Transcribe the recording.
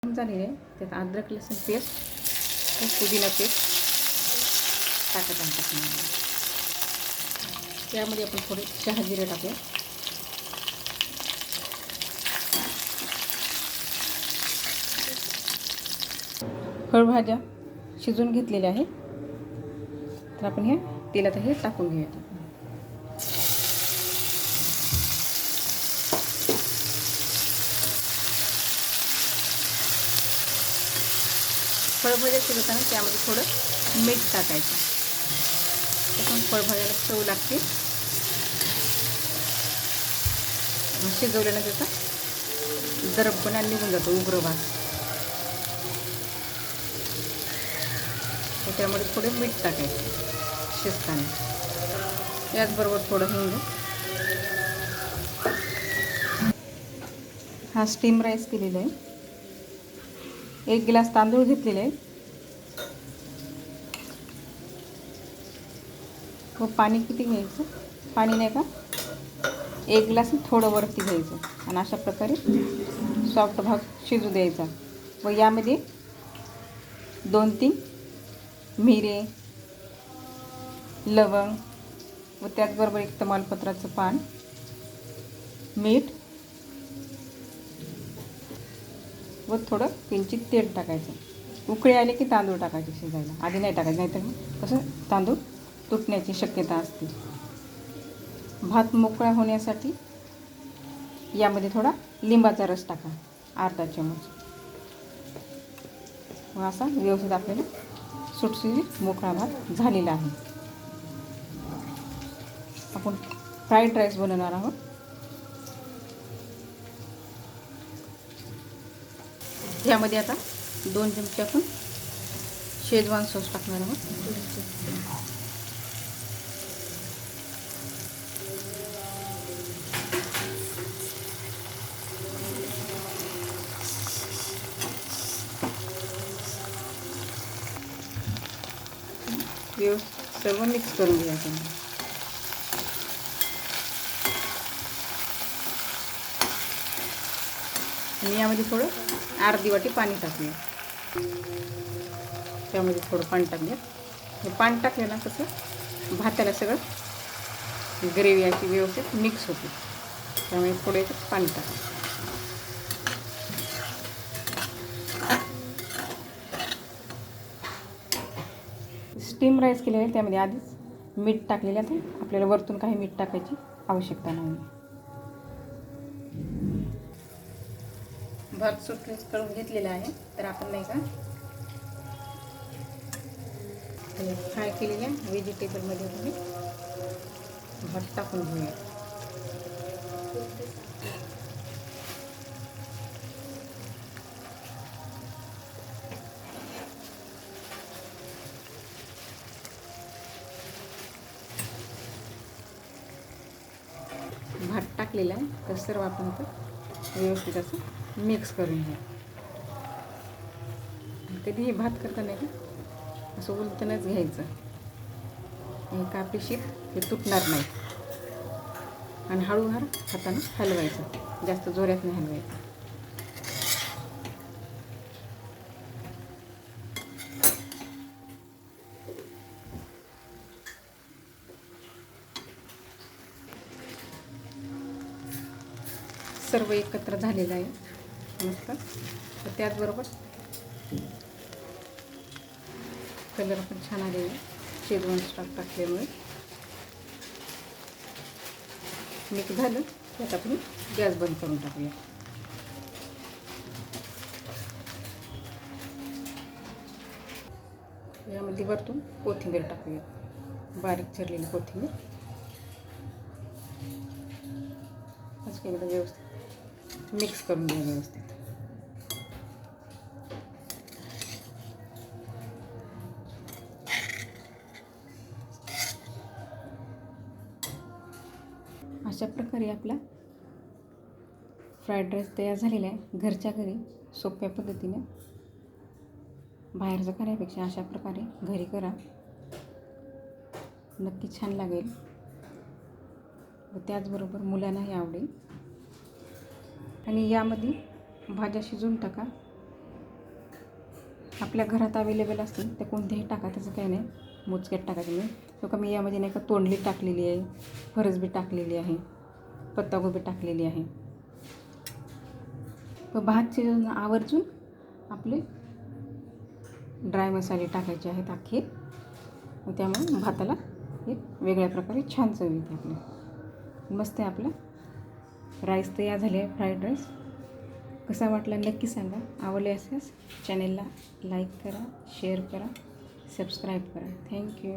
झालेले आहे. त्यात अद्रक लसूण पेस्ट व पुदिना पेस्ट टाकत आहोत. त्यामध्ये आपण थोडे चहा जिरे टाकूया. फळभाज्या शिजून घेतलेल्या आहेत, तर आपण हे तेलात हे टाकून घेऊयात. फळभाज्या शिजवताना त्यामध्ये थोडं मीठ टाकायचं, त्यातून फळभाज्याला चव लागते. शिजवल्यानं त्याचा दरपणा निघून जातो, उग्र वास. त्यामध्ये थोडे मीठ टाकायचं शिजताना. याचबरोबर थोडं हिंग. हा स्टीम राईस केलेला आहे. 1 गिलास तांदूळ घेतलेले आहे व पाणी किती घ्यायचं, पाणी नाही का, 1 ग्लास थोडं वरती घ्यायचं आणि अशा प्रकारे सॉफ्ट भाग शिजू द्यायचा. व यामध्ये 2-3 मिरे, लवंग व त्याचबरोबर 1 तमालपत्राचं पान, मीठ व थोडं किंचित तेल टाकायचं. उकळी आली की तांदूळ टाकायचे शिजायला. आधी नाही टाकायचं, नाहीतर कसं तांदूळ तुटण्याची शक्यता असते. भात मोकळा होण्यासाठी यामध्ये थोडा लिंबाचा रस टाका, अर्धा चमच. व असा व्यवस्थित आपल्याला सुटसुटीत मोकळा भात झालेला आहे. आपण फ्राईड राईस बनवणार आहोत. यामध्ये आता 2 चमचे आपण शेजवान सॉस टाकणार आहोत. व्यवस्थित सर्व मिक्स करून घ्यायचं. आणि यामध्ये थोडं अर्धी वाटी पाणी टाकूया. त्यामध्ये थोडं पाणी टाकूया. हे पाणी टाकलं ना कसं भाताला सगळं ग्रेव्ही अशी व्यवस्थित मिक्स होते. त्यामुळे थोडं याच्यात पाणी टाका. स्टीम राईस केलेलं आहे, त्यामध्ये आधीच मीठ टाकलेलं आहे. आपल्याला वरतून काही मीठ टाकायची आवश्यकता नाही. भात सुटलेच करून घेतलेला आहे, तर आपण नाही का फ्राय केलेल्या व्हेजिटेबलमध्ये तुम्ही भात टाकून घेऊया. भात टाकलेला आहे, तर सर्व आपण व्यवस्थित असं मिक्स करून घ्या. कधीही भात करताना का असं उलटूनच घ्यायचं, कापीशीर हे तुटणार नाही. आणि हळूहळू हाताने हलवायचं, जास्त जोरात नाही हलवायचं. सर्व एकत्र झालेलं आहे मस्त. तर त्याचबरोबर कलर पण छान आलेला आहे शेजवान स्टॉक टाकल्यामुळे. मिक्स झालं त्यात आपण गॅस बंद करून टाकूया. यामध्ये वरतून कोथिंबीर टाकूया, बारीक चिरलेली कोथिंबीर. असं एकदा व्यवस्थित मिक्स करून घ्या व्यवस्थित. अशा प्रकारे आपला फ्राईड राईस तयार झालेला आहे. घरच्या घरी सोप्या पद्धतीने, बाहेरचं करण्यापेक्षा अशा प्रकारे घरी करा, नक्की छान लागेल व त्याचबरोबर मुलांनाही आवडेल. आणि यामध्ये भाज्या शिजवून टाका, आपल्या घरात अवेलेबल असतील तर कोणतेही टाका, त्याचं काही नाही, मोजक्यात टाकायचं नाही. तो का मी यामध्ये नाही का तोंडली टाकलेली आहे, फरसबी टाकलेली आहे, पत्तागोबी टाकलेली आहे. भात शिजवून आवर्जून आपले ड्राय मसाले टाकायचे आहेत अख्खे. त्यामुळे भाताला एक वेगळ्या प्रकारे छान चव येते आपल्या. मस्त आहे आपला राईस तयार झाले आहे, फ्राईड राईस. कसा वाटला नक्की सांगा. आवडले असल्यास चॅनेलला लाईक करा, शेअर करा, सबस्क्राईब करा. थँक्यू.